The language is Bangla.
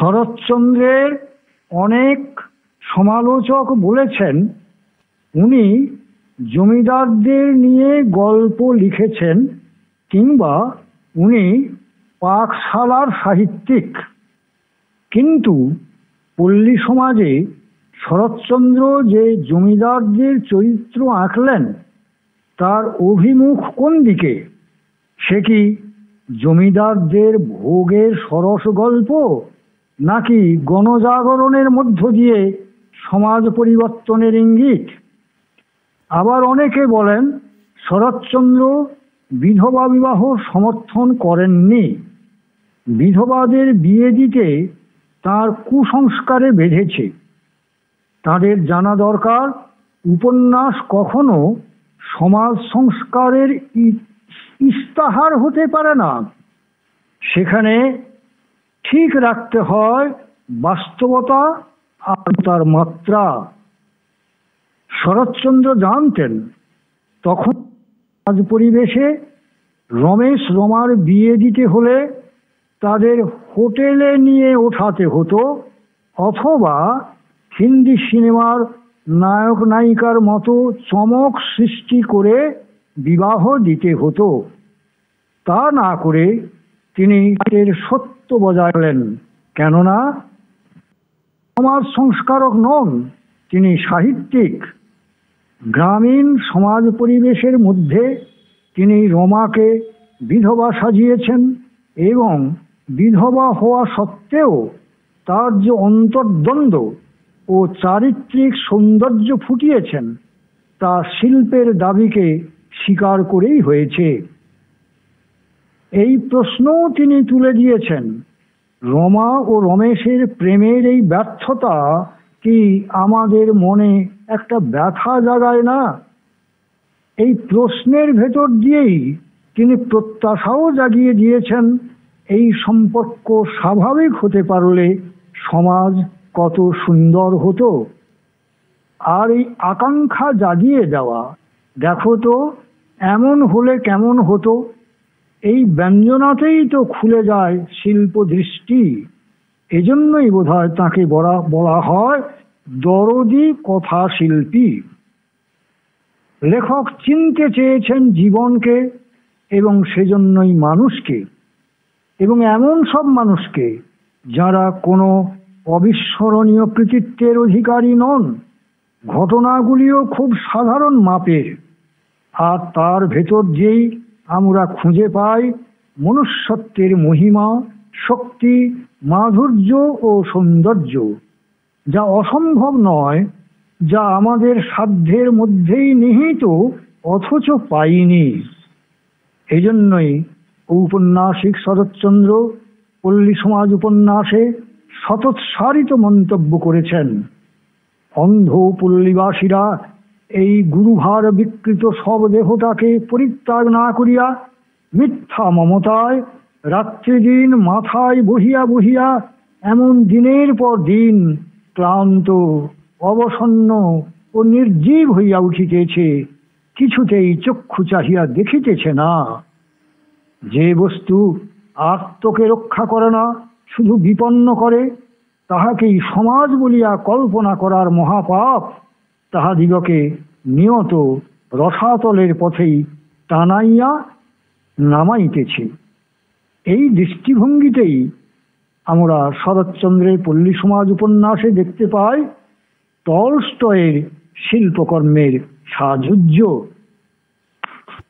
শরৎচন্দ্রের অনেক সমালোচক বলেছেন উনি জমিদারদের নিয়ে গল্প লিখেছেন কিংবা উনি পাকশালার সাহিত্যিক। কিন্তু পল্লী সমাজে শরৎচন্দ্র যে জমিদারদের চরিত্র আঁকলেন তার অভিমুখ কোন দিকে? সে কি জমিদারদের ভোগের সরস গল্প, নাকি গণজাগরণের মধ্য দিয়ে সমাজ পরিবর্তনের ইঙ্গিত? আবার অনেকে বলেন শরৎচন্দ্র বিধবা বিবাহ সমর্থন করেননি। বিধবাদের বিয়ে দিতে তার কুসংস্কারে বেঁধেছে। তাদের জানা দরকার উপন্যাস কখনো সমাজ সংস্কারের ইস্তাহার হতে পারে না। সেখানে ঠিক রাখতে হয় বাস্তবতা আর তার মাত্রা। শরৎচন্দ্র জানতেন তখন সমাজ পরিবেশে রমেশ রমার বিয়ে দিতে হলে তাদের হোটেলে নিয়ে ওঠাতে হতো, অথবা হিন্দি সিনেমার নায়ক নায়িকার মতো চমক সৃষ্টি করে বিবাহ দিতে হতো। তা না করে তিনি এর সত্য বজায় রাখলেন। কেননা সমাজ সংস্কারক নন, তিনি সাহিত্যিক। গ্রামীণ সমাজ পরিবেশের মধ্যে তিনি রমাকে বিধবা সাজিয়েছেন এবং বিধবা হওয়া সত্ত্বেও তার যে অন্তর্দ্বন্দ্ব ও চারিত্রিক সৌন্দর্য ফুটিয়েছেন তা শিল্পের দাবিকে স্বীকার করেই হয়েছে। এই প্রশ্নও তিনি তুলে দিয়েছেন, রমা ও রমেশের প্রেমের এই ব্যর্থতা কি আমাদের মনে একটা ব্যথা জাগায় না? এই প্রশ্নের ভেতর দিয়েই তিনি প্রত্যাশাও জাগিয়ে দিয়েছেন এই সম্পর্ক স্বাভাবিক হতে পারলে সমাজ কত সুন্দর হতো। আর এই আকাঙ্ক্ষা জাগিয়ে দেওয়া, দেখো তো এমন হলে কেমন হতো, এই ব্যঞ্জনাতেই তো খুলে যায় শিল্প দৃষ্টি। এজন্যই বোধহয় তাকে বলা হয় দরদি কথা শিল্পী। লেখক চিনতে চেয়েছেন জীবনকে এবং সেজন্যই মানুষকে, এবং এমন সব মানুষকে যারা কোনো অবিস্মরণীয় কৃতিত্বের অধিকারী নন। ঘটনাগুলিও খুব সাধারণ মাপের, আর তার ভেতর যেই আমরা খুঁজে পাই মনুষ্যত্বের মহিমা, শক্তি, মাধুর্য ও সৌন্দর্য, যা অসম্ভব নয়, যা আমাদের সাধ্যের মধ্যেই নিহিত অথচ পাইনি। এজন্যই ঔপন্যাসিক শরৎচন্দ্র পল্লী সমাজ উপন্যাসে শতৎসারিত মন্তব্য করেছেন, অন্ধ পল্লীবাসীরা এই গুরুভার বিকৃত সব দেহটাকে পরিত্যাগ না করিয়া মিথ্যা মমতায় রাত্রিদিন মাথায় বহিয়া বহিয়া এমন দিনের পর দিন ক্লান্ত, অবসন্ন ও নির্জীব হইয়া উঠিতেছে, কিছুতেই চক্ষু চাহিয়া দেখিতেছে না। যে বস্তু আত্মকে রক্ষা করে না, শুধু বিপন্ন করে, তাহাকেই সমাজ বলিয়া কল্পনা করার মহাপাপ তাহাদিগকে নিয়ত রসাতলের পথেই টানাইয়া নামাইতেছে। এই দৃষ্টিভঙ্গিতেই আমরা শরৎচন্দ্রের পল্লী সমাজ উপন্যাসে দেখতে পাই টলস্টয়ের শিল্পকর্মের সাযুজ্য।